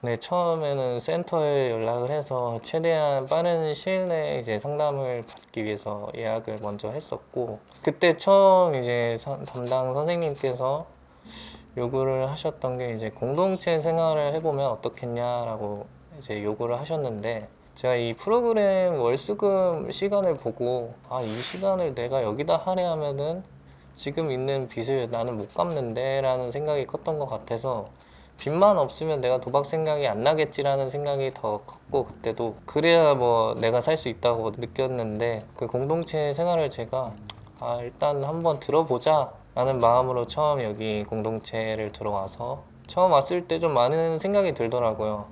네, 처음에는 센터에 연락을 해서 최대한 빠른 시일 내에 이제 상담을 받기 위해서 예약을 먼저 했었고, 그때 처음 이제 담당 선생님께서 요구를 하셨던 게 이제 공동체 생활을 해보면 어떻겠냐라고 이제 요구를 하셨는데, 제가 이 프로그램 월수금 시간을 보고 이 시간을 내가 여기다 할애하면은 지금 있는 빚을 나는 못 갚는데 라는 생각이 컸던 것 같아서, 빚만 없으면 내가 도박 생각이 안 나겠지라는 생각이 더 컸고, 그때도 그래야 뭐 내가 살 수 있다고 느꼈는데, 그 공동체 생활을 제가 일단 한번 들어보자 라는 마음으로 처음 여기 공동체를 들어와서 처음 왔을 때 좀 많은 생각이 들더라고요.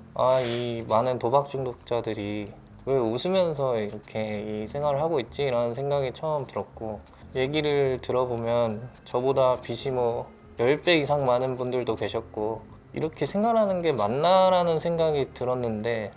이 많은 도박 중독자들이 왜 웃으면서 이렇게 이 생활을 하고 있지? 라는 생각이 처음 들었고, 얘기를 들어보면 저보다 빚이 뭐 10배 이상 많은 분들도 계셨고, 이렇게 생활하는 게 맞나라는 생각이 들었는데,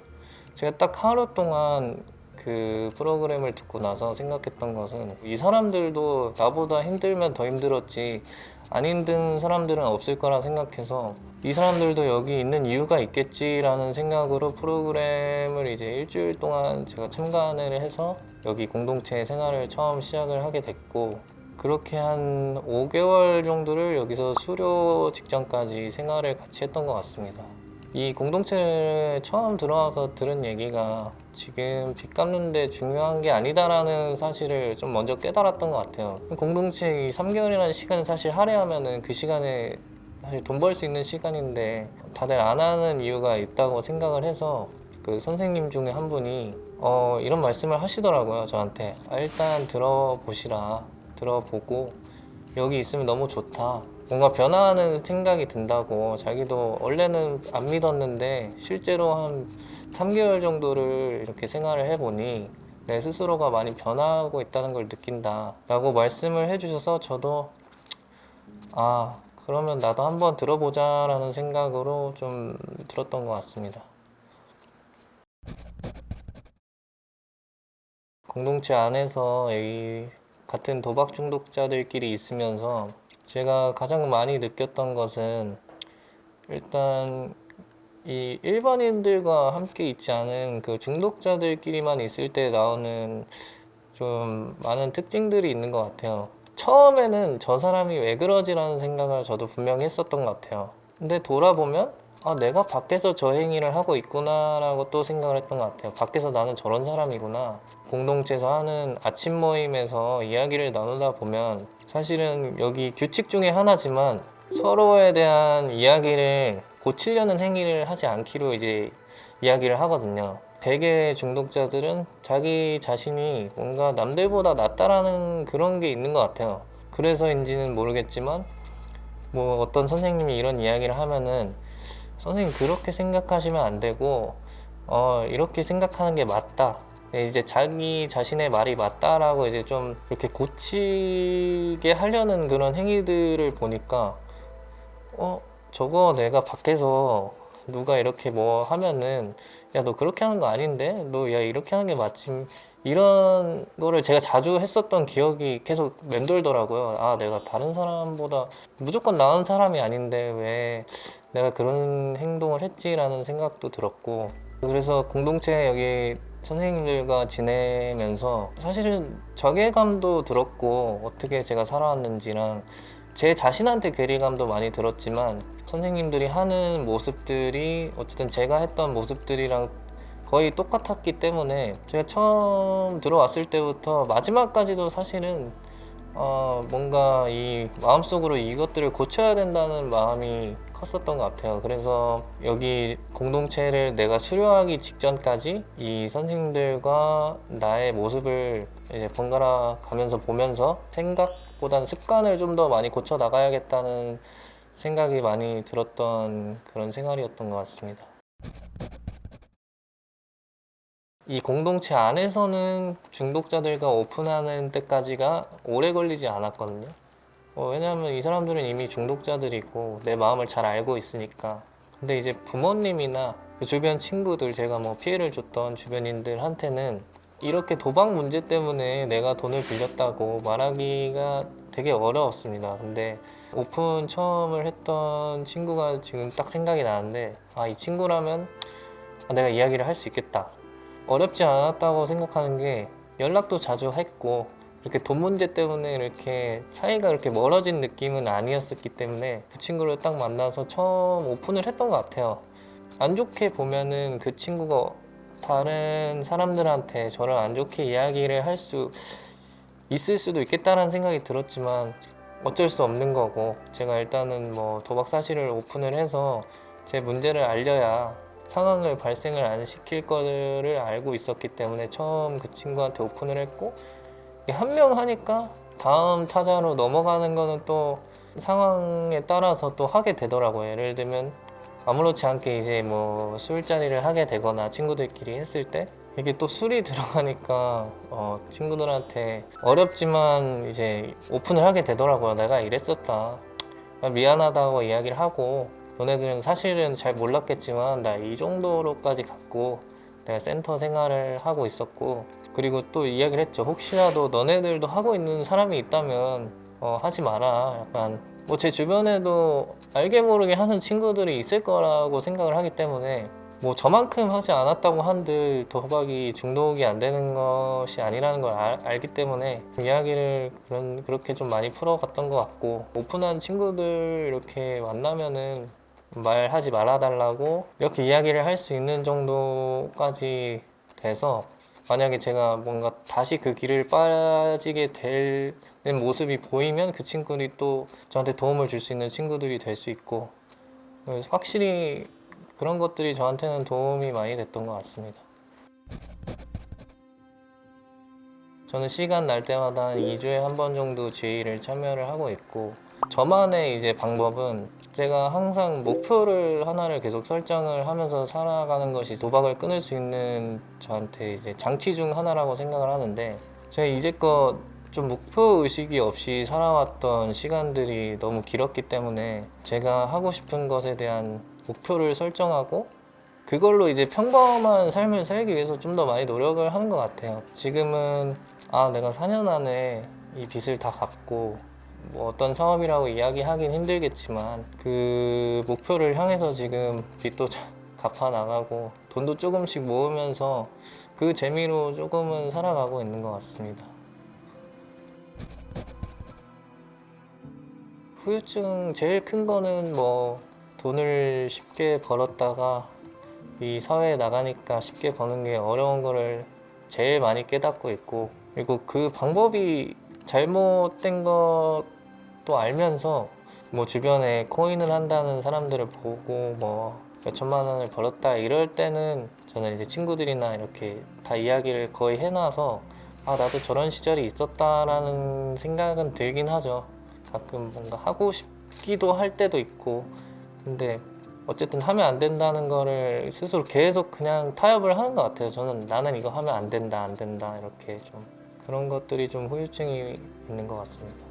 제가 딱 하루 동안 그 프로그램을 듣고 나서 생각했던 것은, 이 사람들도 나보다 힘들면 더 힘들었지 안 힘든 사람들은 없을 거라 생각해서 이 사람들도 여기 있는 이유가 있겠지라는 생각으로 프로그램을 이제 일주일 동안 제가 참관을 해서 여기 공동체 생활을 처음 시작을 하게 됐고, 그렇게 한 5개월 정도를 여기서 수료 직전까지 생활을 같이 했던 것 같습니다. 이 공동체에 처음 들어와서 들은 얘기가 지금 빚 갚는 데 중요한 게 아니다라는 사실을 좀 먼저 깨달았던 것 같아요. 공동체 이 3개월이라는 시간을 사실 할애하면은 그 시간에 사실 돈 벌 수 있는 시간인데 다들 안 하는 이유가 있다고 생각을 해서, 그 선생님 중에 한 분이 이런 말씀을 하시더라고요, 저한테. 일단 들어보시라. 들어보고 여기 있으면 너무 좋다. 뭔가 변화하는 생각이 든다고. 자기도 원래는 안 믿었는데 실제로 한 3개월 정도를 이렇게 생활을 해보니 내 스스로가 많이 변화하고 있다는 걸 느낀다 라고 말씀을 해주셔서, 저도 그러면 나도 한번 들어보자 라는 생각으로 좀 들었던 것 같습니다. 공동체 안에서 이 같은 도박 중독자들끼리 있으면서 제가 가장 많이 느꼈던 것은, 일단 이 일반인들과 함께 있지 않은 그 중독자들끼리만 있을 때 나오는 좀 많은 특징들이 있는 것 같아요. 처음에는 저 사람이 왜 그러지라는 생각을 저도 분명히 했었던 것 같아요. 근데 돌아보면 내가 밖에서 저 행위를 하고 있구나 라고 또 생각을 했던 것 같아요. 밖에서 나는 저런 사람이구나. 공동체에서 하는 아침 모임에서 이야기를 나누다 보면 사실은 여기 규칙 중에 하나지만 서로에 대한 이야기를 고치려는 행위를 하지 않기로 이제 이야기를 하거든요. 대개 중독자들은 자기 자신이 뭔가 남들보다 낫다라는 그런 게 있는 것 같아요. 그래서인지는 모르겠지만 뭐 어떤 선생님이 이런 이야기를 하면은, 선생님 그렇게 생각하시면 안 되고 이렇게 생각하는 게 맞다. 이제 자기 자신의 말이 맞다라고 이제 좀 이렇게 고치게 하려는 그런 행위들을 보니까 저거 내가 밖에서 누가 이렇게 뭐 하면은, 야 너 그렇게 하는 거 아닌데? 너 야 이렇게 하는 게 맞지? 이런 거를 제가 자주 했었던 기억이 계속 맴돌더라고요. 내가 다른 사람보다 무조건 나은 사람이 아닌데 왜 내가 그런 행동을 했지라는 생각도 들었고, 그래서 공동체 여기 선생님들과 지내면서 사실은 자괴감도 들었고, 어떻게 제가 살아왔는지랑 제 자신한테 괴리감도 많이 들었지만, 선생님들이 하는 모습들이 어쨌든 제가 했던 모습들이랑 거의 똑같았기 때문에 제가 처음 들어왔을 때부터 마지막까지도 사실은 뭔가 이 마음속으로 이것들을 고쳐야 된다는 마음이 컸었던 것 같아요. 그래서 여기 공동체를 내가 수료하기 직전까지 이 선생님들과 나의 모습을 이제 번갈아 가면서 보면서 생각보다는 습관을 좀 더 많이 고쳐 나가야겠다는 생각이 많이 들었던 그런 생활이었던 것 같습니다. 이 공동체 안에서는 중독자들과 오픈하는 때까지가 오래 걸리지 않았거든요. 왜냐하면 이 사람들은 이미 중독자들이고 내 마음을 잘 알고 있으니까. 근데 이제 부모님이나 그 주변 친구들, 제가 뭐 피해를 줬던 주변인들한테는 이렇게 도박 문제 때문에 내가 돈을 빌렸다고 말하기가 되게 어려웠습니다. 근데 오픈 처음을 했던 친구가 지금 딱 생각이 나는데, 이 친구라면 내가 이야기를 할 수 있겠다. 어렵지 않았다고 생각하는 게, 연락도 자주 했고 이렇게 돈 문제 때문에 이렇게 사이가 그렇게 멀어진 느낌은 아니었었기 때문에 그 친구를 딱 만나서 처음 오픈을 했던 것 같아요. 안 좋게 보면은 그 친구가 다른 사람들한테 저를 안 좋게 이야기를 할 수 있을 수도 있겠다라는 생각이 들었지만 어쩔 수 없는 거고, 제가 일단은 뭐 도박 사실을 오픈을 해서 제 문제를 알려야 상황을 발생을 안 시킬 거를 알고 있었기 때문에 처음 그 친구한테 오픈을 했고, 한 명 하니까 다음 타자로 넘어가는 거는 또 상황에 따라서 또 하게 되더라고요. 예를 들면 아무렇지 않게 이제 뭐 술자리를 하게 되거나 친구들끼리 했을 때 이게 또 술이 들어가니까 친구들한테 어렵지만 이제 오픈을 하게 되더라고요. 내가 이랬었다, 미안하다고 이야기를 하고, 너네들은 사실은 잘 몰랐겠지만 나 이 정도로까지 갔고 내가 센터 생활을 하고 있었고, 그리고 또 이야기를 했죠. 혹시라도 너네들도 하고 있는 사람이 있다면 하지 마라. 약간 뭐 제 주변에도 알게 모르게 하는 친구들이 있을 거라고 생각을 하기 때문에, 뭐 저만큼 하지 않았다고 한들 도박이 중독이 안 되는 것이 아니라는 걸 알기 때문에 이야기를 그렇게 좀 많이 풀어갔던 것 같고, 오픈한 친구들 이렇게 만나면은 말하지 말아달라고 이렇게 이야기를 할 수 있는 정도까지 돼서, 만약에 제가 뭔가 다시 그 길을 빠지게 되는 모습이 보이면 그 친구들이 또 저한테 도움을 줄 수 있는 친구들이 될 수 있고, 확실히 그런 것들이 저한테는 도움이 많이 됐던 것 같습니다. 저는 시간 날 때마다 한 2주에 한 번 정도 GA를 참여를 하고 있고, 저만의 이제 방법은 제가 항상 목표를 하나를 계속 설정을 하면서 살아가는 것이 도박을 끊을 수 있는 저한테 이제 장치 중 하나라고 생각을 하는데, 제가 이제껏 좀 목표 의식이 없이 살아왔던 시간들이 너무 길었기 때문에 제가 하고 싶은 것에 대한 목표를 설정하고 그걸로 이제 평범한 삶을 살기 위해서 좀 더 많이 노력을 하는 것 같아요. 지금은 내가 4년 안에 이 빚을 다 갚고, 뭐 어떤 사업이라고 이야기하긴 힘들겠지만 그 목표를 향해서 지금 빚도 갚아 나가고 돈도 조금씩 모으면서 그 재미로 조금은 살아가고 있는 것 같습니다. 후유증 제일 큰 거는 뭐 돈을 쉽게 벌었다가 이 사회에 나가니까 쉽게 버는 게 어려운 거를 제일 많이 깨닫고 있고, 그리고 그 방법이 잘못된 것도 알면서 뭐 주변에 코인을 한다는 사람들을 보고 뭐 몇천만 원을 벌었다 이럴 때는 저는 이제 친구들이나 이렇게 다 이야기를 거의 해놔서 나도 저런 시절이 있었다라는 생각은 들긴 하죠. 가끔 뭔가 하고 싶기도 할 때도 있고, 근데 어쨌든 하면 안 된다는 거를 스스로 계속 그냥 타협을 하는 것 같아요. 저는 나는 이거 하면 안 된다, 안 된다, 이렇게 좀 그런 것들이 좀 후유증이 있는 것 같습니다.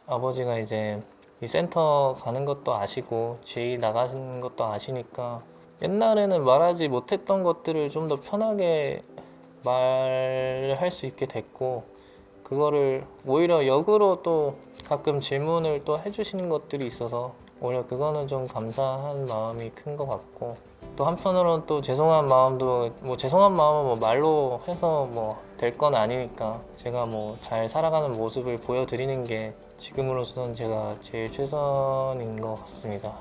아버지가 이제 이 센터 가는 것도 아시고 GA 나가는 것도 아시니까 옛날에는 말하지 못했던 것들을 좀 더 편하게 말할 수 있게 됐고, 그거를 오히려 역으로 또 가끔 질문을 또 해주시는 것들이 있어서 오히려 그거는 좀 감사한 마음이 큰 것 같고, 또 한편으로는 또 죄송한 마음도, 뭐 죄송한 마음은 뭐 말로 해서 뭐 될 건 아니니까 제가 뭐 잘 살아가는 모습을 보여드리는 게 지금으로서는 제가 제일 최선인 것 같습니다.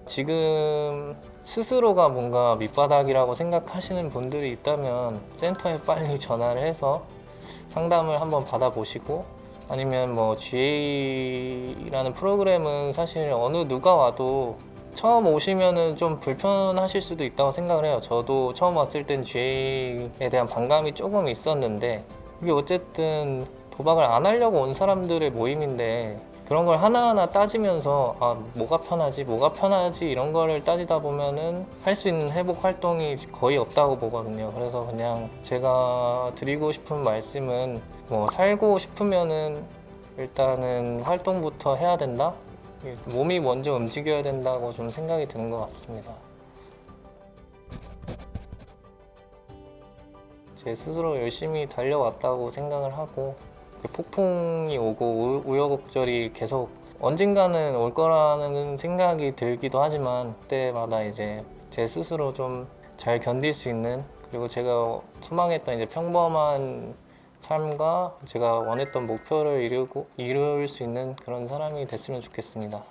지금 스스로가 뭔가 밑바닥이라고 생각하시는 분들이 있다면 센터에 빨리 전화를 해서 상담을 한번 받아보시고, 아니면 뭐 GA라는 프로그램은 사실 어느 누가 와도 처음 오시면은 좀 불편하실 수도 있다고 생각을 해요. 저도 처음 왔을 땐 GA에 대한 반감이 조금 있었는데, 이게 어쨌든 도박을 안 하려고 온 사람들의 모임인데 그런 걸 하나하나 따지면서 뭐가 편하지 이런 거를 따지다 보면은 할 수 있는 회복 활동이 거의 없다고 보거든요. 그래서 그냥 제가 드리고 싶은 말씀은, 뭐 살고 싶으면은 일단은 활동부터 해야 된다. 몸이 먼저 움직여야 된다고 좀 생각이 드는 것 같습니다. 제 스스로 열심히 달려왔다고 생각을 하고 폭풍이 오고 우여곡절이 계속 언젠가는 올 거라는 생각이 들기도 하지만 그때마다 이제 제 스스로 좀 잘 견딜 수 있는, 그리고 제가 소망했던 이제 평범한 삶과 제가 원했던 목표를 이룰 수 있는 그런 사람이 됐으면 좋겠습니다.